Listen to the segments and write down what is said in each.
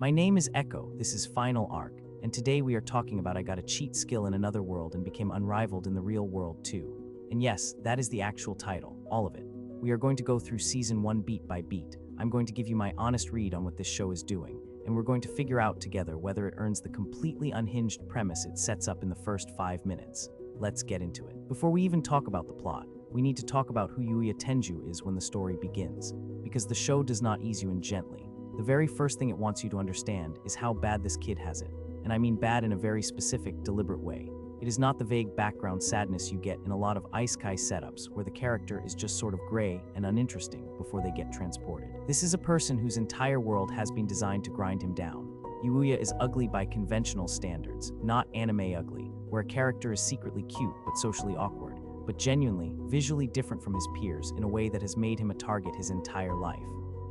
My name is Echo, this is Final Arc, and today we are talking about I got a cheat skill in another world and became unrivaled in the real world too. And yes, that is the actual title, all of it. We are going to go through Season 1 beat by beat. I'm going to give you my honest read on what this show is doing, and we're going to figure out together whether it earns the completely unhinged premise it sets up in the first 5 minutes. Let's get into it. Before we even talk about the plot, we need to talk about who Yuuya Tenjou is when the story begins, because the show does not ease you in gently. The very first thing it wants you to understand is how bad this kid has it, and I mean bad in a very specific, deliberate way. It is not the vague background sadness you get in a lot of Isekai setups where the character is just sort of gray and uninteresting before they get transported. This is a person whose entire world has been designed to grind him down. Yuuya is ugly by conventional standards, not anime ugly, where a character is secretly cute but socially awkward, but genuinely, visually different from his peers in a way that has made him a target his entire life.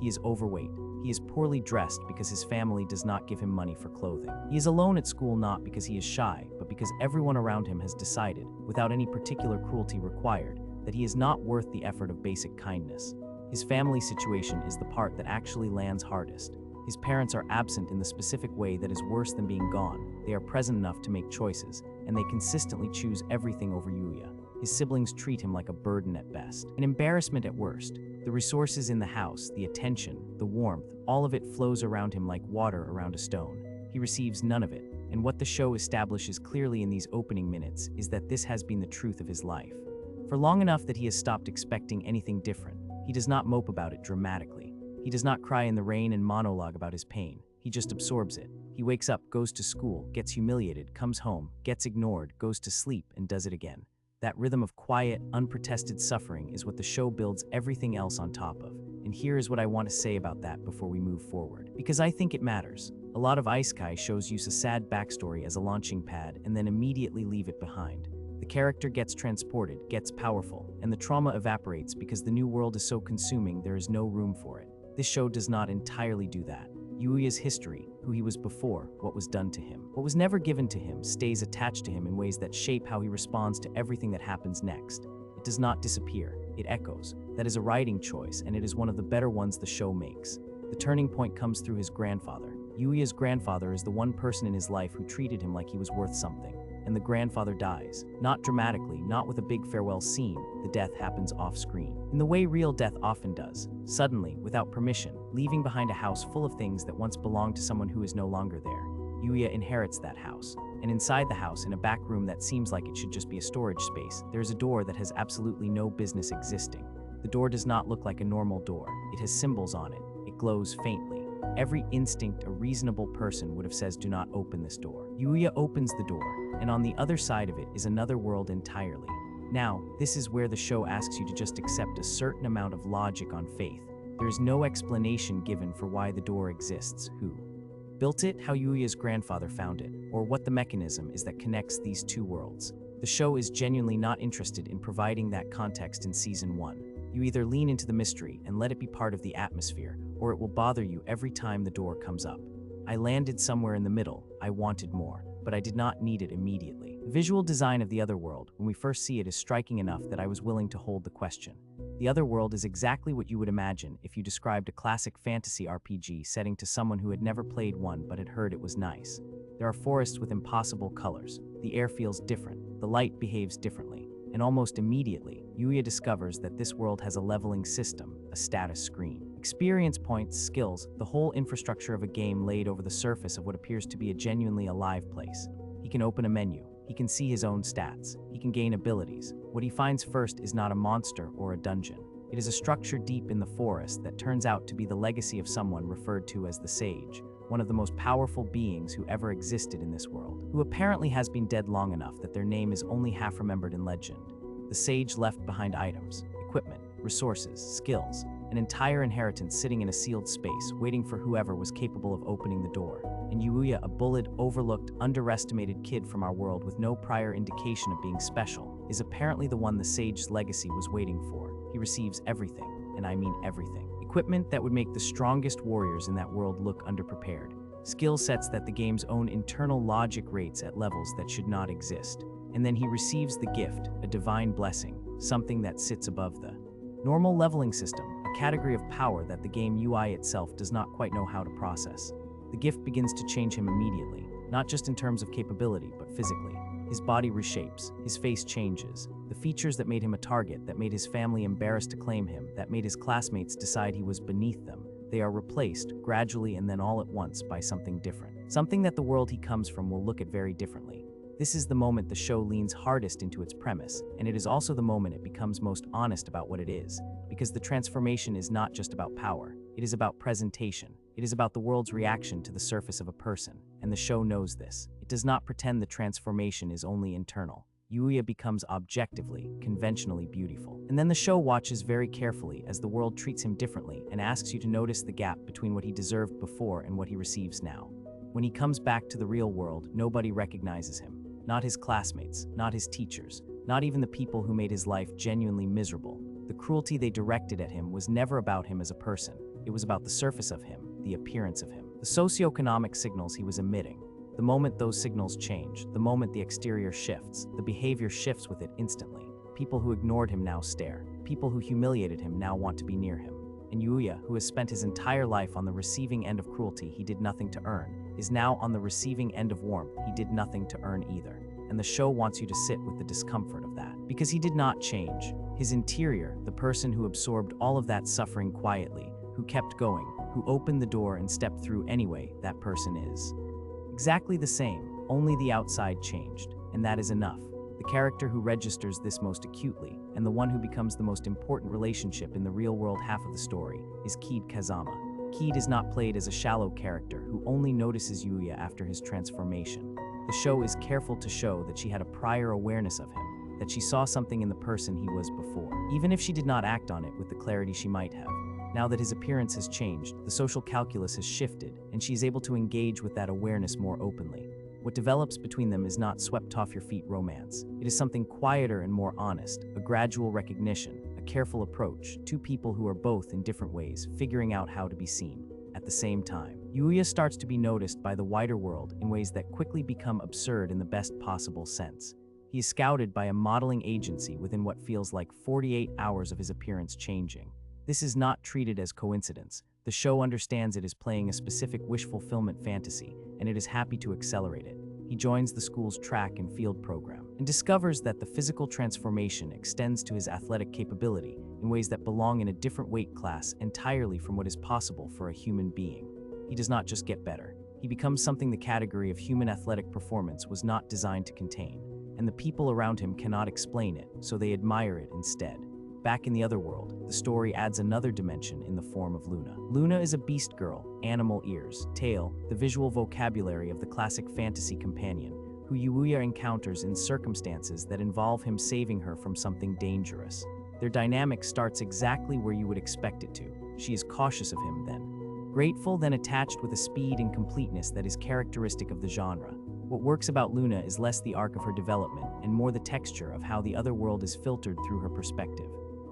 He is overweight. He is poorly dressed because his family does not give him money for clothing. He is alone at school not because he is shy, but because everyone around him has decided, without any particular cruelty required, that he is not worth the effort of basic kindness. His family situation is the part that actually lands hardest. His parents are absent in the specific way that is worse than being gone. They are present enough to make choices, and they consistently choose everything over Yuuya. His siblings treat him like a burden at best, an embarrassment at worst. The resources in the house, the attention, the warmth, all of it flows around him like water around a stone. He receives none of it, and what the show establishes clearly in these opening minutes is that this has been the truth of his life. For long enough that he has stopped expecting anything different, he does not mope about it dramatically. He does not cry in the rain and monologue about his pain. He just absorbs it. He wakes up, goes to school, gets humiliated, comes home, gets ignored, goes to sleep, and does it again. That rhythm of quiet, unprotested suffering is what the show builds everything else on top of. And here is what I want to say about that before we move forward, because I think it matters. A lot of Isekai shows use a sad backstory as a launching pad and then immediately leave it behind. The character gets transported, gets powerful, and the trauma evaporates because the new world is so consuming there is no room for it. This show does not entirely do that. Yuuya's history, who he was before, what was done to him, what was never given to him, stays attached to him in ways that shape how he responds to everything that happens next. It does not disappear, it echoes. That is a writing choice, and it is one of the better ones the show makes. The turning point comes through his grandfather. Yuuya's grandfather is the one person in his life who treated him like he was worth something. And the grandfather dies. Not dramatically, not with a big farewell scene, the death happens off-screen. In the way real death often does, suddenly, without permission, leaving behind a house full of things that once belonged to someone who is no longer there. Yuuya inherits that house, and inside the house, in a back room that seems like it should just be a storage space, there is a door that has absolutely no business existing. The door does not look like a normal door. It has symbols on it. It glows faintly. Every instinct a reasonable person would have says do not open this door. Yuuya opens the door, and on the other side of it is another world entirely. Now, this is where the show asks you to just accept a certain amount of logic on faith. There is no explanation given for why the door exists, who built it, how Yuuya's grandfather found it, or what the mechanism is that connects these two worlds. The show is genuinely not interested in providing that context in Season 1. You either lean into the mystery and let it be part of the atmosphere, or it will bother you every time the door comes up. I landed somewhere in the middle. I wanted more, but I did not need it immediately. The visual design of the other world, when we first see it, is striking enough that I was willing to hold the question. The other world is exactly what you would imagine if you described a classic fantasy RPG setting to someone who had never played one but had heard it was nice. There are forests with impossible colors. The air feels different. The light behaves differently. And almost immediately, Yuuya discovers that this world has a leveling system, a status screen. Experience points, skills, the whole infrastructure of a game laid over the surface of what appears to be a genuinely alive place. He can open a menu. He can see his own stats. He can gain abilities. What he finds first is not a monster or a dungeon. It is a structure deep in the forest that turns out to be the legacy of someone referred to as the Sage, one of the most powerful beings who ever existed in this world, who apparently has been dead long enough that their name is only half remembered in legend. The Sage left behind items, equipment, resources, skills, an entire inheritance sitting in a sealed space, waiting for whoever was capable of opening the door. And Yuuya, a bullied, overlooked, underestimated kid from our world with no prior indication of being special, is apparently the one the Sage's legacy was waiting for. He receives everything, and I mean everything. Equipment that would make the strongest warriors in that world look underprepared. Skill sets that the game's own internal logic rates at levels that should not exist. And then he receives the gift, a divine blessing, something that sits above the normal leveling system, a category of power that the game UI itself does not quite know how to process. The gift begins to change him immediately, not just in terms of capability, but physically. His body reshapes, his face changes. The features that made him a target, that made his family embarrassed to claim him, that made his classmates decide he was beneath them, they are replaced, gradually and then all at once, by something different. Something that the world he comes from will look at very differently. This is the moment the show leans hardest into its premise, and it is also the moment it becomes most honest about what it is, because the transformation is not just about power, it is about presentation. It is about the world's reaction to the surface of a person, and the show knows this. It does not pretend the transformation is only internal. Yuuya becomes objectively, conventionally beautiful. And then the show watches very carefully as the world treats him differently and asks you to notice the gap between what he deserved before and what he receives now. When he comes back to the real world, nobody recognizes him. Not his classmates, not his teachers, not even the people who made his life genuinely miserable. The cruelty they directed at him was never about him as a person. It was about the surface of him, the appearance of him, the socioeconomic signals he was emitting. The moment those signals change, the moment the exterior shifts, the behavior shifts with it instantly. People who ignored him now stare. People who humiliated him now want to be near him. And Yuuya, who has spent his entire life on the receiving end of cruelty he did nothing to earn, is now on the receiving end of warmth he did nothing to earn either. And the show wants you to sit with the discomfort of that. Because he did not change. His interior, the person who absorbed all of that suffering quietly, who kept going, who opened the door and stepped through anyway, that person is exactly the same, only the outside changed, and that is enough. The character who registers this most acutely, and the one who becomes the most important relationship in the real-world half of the story, is Kaede Kazama. Kaede is not played as a shallow character who only notices Yuuya after his transformation. The show is careful to show that she had a prior awareness of him, that she saw something in the person he was before, even if she did not act on it with the clarity she might have. Now that his appearance has changed, the social calculus has shifted, and she is able to engage with that awareness more openly. What develops between them is not swept-off-your-feet romance. It is something quieter and more honest, a gradual recognition, a careful approach, two people who are both in different ways, figuring out how to be seen. At the same time, Yuuya starts to be noticed by the wider world in ways that quickly become absurd in the best possible sense. He is scouted by a modeling agency within what feels like 48 hours of his appearance changing. This is not treated as coincidence. The show understands it is playing a specific wish fulfillment fantasy, and it is happy to accelerate it. He joins the school's track and field program and discovers that the physical transformation extends to his athletic capability in ways that belong in a different weight class entirely from what is possible for a human being. He does not just get better. He becomes something the category of human athletic performance was not designed to contain, and the people around him cannot explain it, so they admire it instead. Back in the other world, the story adds another dimension in the form of Luna. Luna is a beast girl, animal ears, tail, the visual vocabulary of the classic fantasy companion, who Yuuya encounters in circumstances that involve him saving her from something dangerous. Their dynamic starts exactly where you would expect it to. She is cautious of him then, grateful then attached with a speed and completeness that is characteristic of the genre. What works about Luna is less the arc of her development and more the texture of how the other world is filtered through her perspective.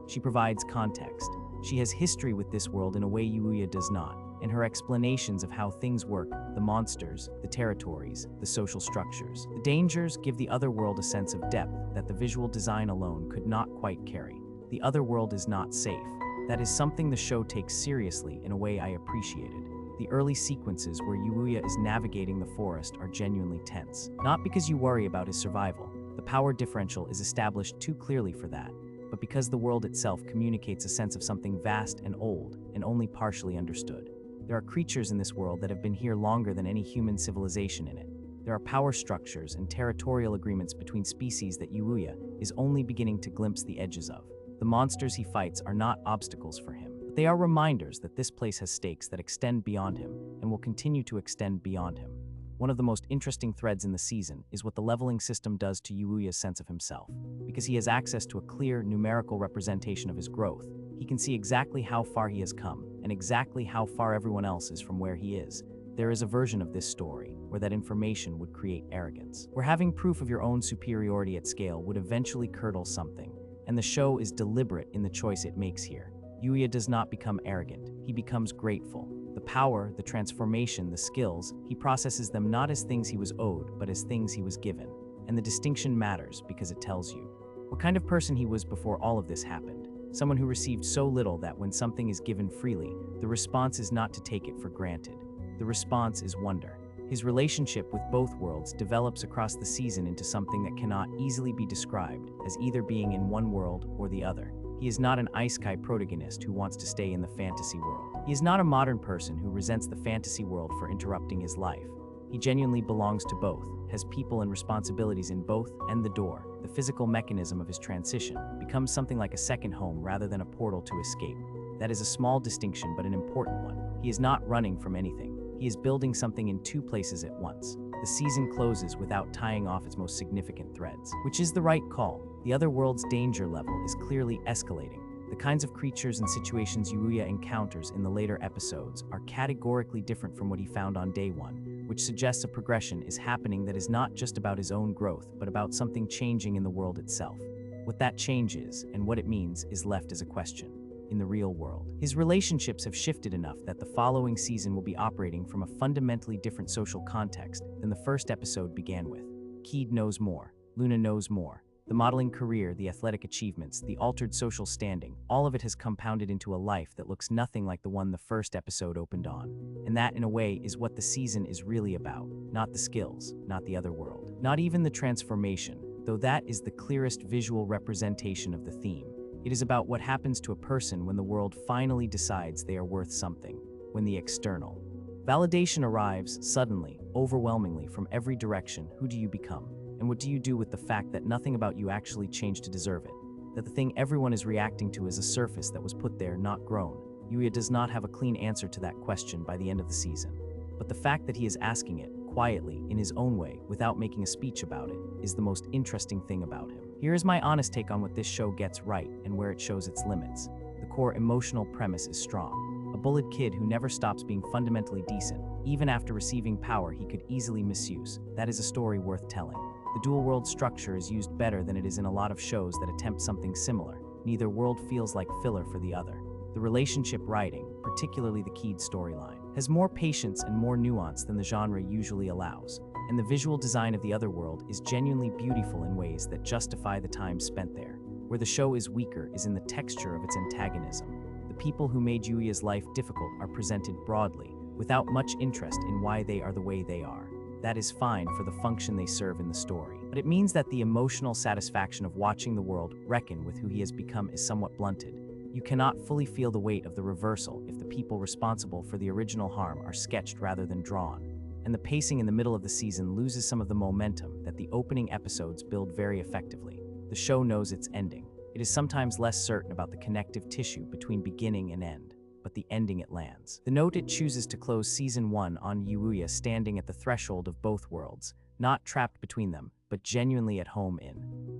She provides context. She has history with this world in a way Yuuya does not, and her explanations of how things work, the monsters, the territories, the social structures, the dangers give the other world a sense of depth that the visual design alone could not quite carry. The other world is not safe. That is something the show takes seriously in a way I appreciated. The early sequences where Yuuya is navigating the forest are genuinely tense. Not because you worry about his survival. The power differential is established too clearly for that, but because the world itself communicates a sense of something vast and old and only partially understood. There are creatures in this world that have been here longer than any human civilization in it. There are power structures and territorial agreements between species that Yuuya is only beginning to glimpse the edges of. The monsters he fights are not obstacles for him, but they are reminders that this place has stakes that extend beyond him and will continue to extend beyond him. One of the most interesting threads in the season is what the leveling system does to Yuuya's sense of himself. Because he has access to a clear, numerical representation of his growth, he can see exactly how far he has come and exactly how far everyone else is from where he is. There is a version of this story where that information would create arrogance, where having proof of your own superiority at scale would eventually curdle something, and the show is deliberate in the choice it makes here. Yuuya does not become arrogant, he becomes grateful. The power, the transformation, the skills, he processes them not as things he was owed, but as things he was given. And the distinction matters because it tells you what kind of person he was before all of this happened. Someone who received so little that when something is given freely, the response is not to take it for granted. The response is wonder. His relationship with both worlds develops across the season into something that cannot easily be described as either being in one world or the other. He is not an Isekai protagonist who wants to stay in the fantasy world. He is not a modern person who resents the fantasy world for interrupting his life. He genuinely belongs to both, has people and responsibilities in both, and the door, the physical mechanism of his transition, becomes something like a second home rather than a portal to escape. That is a small distinction but an important one. He is not running from anything. He is building something in two places at once. The season closes without tying off its most significant threads, which is the right call. The other world's danger level is clearly escalating. The kinds of creatures and situations Yuuya encounters in the later episodes are categorically different from what he found on day one, which suggests a progression is happening that is not just about his own growth, but about something changing in the world itself. What that change is, and what it means, is left as a question. In the real world, his relationships have shifted enough that the following season will be operating from a fundamentally different social context than the first episode began with. Kaede knows more, Luna knows more. The modeling career, the athletic achievements, the altered social standing, all of it has compounded into a life that looks nothing like the one the first episode opened on. And that, in a way, is what the season is really about. Not the skills, not the other world, not even the transformation, though that is the clearest visual representation of the theme. It is about what happens to a person when the world finally decides they are worth something, when the external validation arrives suddenly, overwhelmingly, from every direction. Who do you become? And what do you do with the fact that nothing about you actually changed to deserve it? That the thing everyone is reacting to is a surface that was put there, not grown. Yuuya does not have a clean answer to that question by the end of the season. But the fact that he is asking it, quietly, in his own way, without making a speech about it, is the most interesting thing about him. Here is my honest take on what this show gets right and where it shows its limits. The core emotional premise is strong. A bullied kid who never stops being fundamentally decent, even after receiving power he could easily misuse. That is a story worth telling. The dual-world structure is used better than it is in a lot of shows that attempt something similar. Neither world feels like filler for the other. The relationship writing, particularly the Kaede storyline, has more patience and more nuance than the genre usually allows, and the visual design of the other world is genuinely beautiful in ways that justify the time spent there. Where the show is weaker is in the texture of its antagonism. The people who made Yuuya's life difficult are presented broadly, without much interest in why they are the way they are. That is fine for the function they serve in the story, but it means that the emotional satisfaction of watching the world reckon with who he has become is somewhat blunted. You cannot fully feel the weight of the reversal if the people responsible for the original harm are sketched rather than drawn, and the pacing in the middle of the season loses some of the momentum that the opening episodes build very effectively. The show knows its ending. It is sometimes less certain about the connective tissue between beginning and end, but the ending it lands. The note it chooses to close season 1 on Yuuya standing at the threshold of both worlds, not trapped between them, but genuinely at home in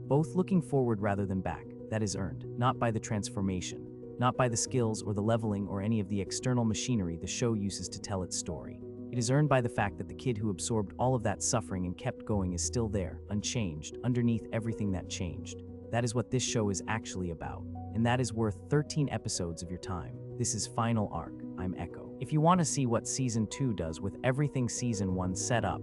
both, looking forward rather than back. That is earned, not by the transformation, not by the skills or the leveling or any of the external machinery the show uses to tell its story. It is earned by the fact that the kid who absorbed all of that suffering and kept going is still there, unchanged, underneath everything that changed. That is what this show is actually about, and that is worth 13 episodes of your time. This is Final Arc. I'm Echo. If you want to see what Season 2 does with everything Season 1 set up,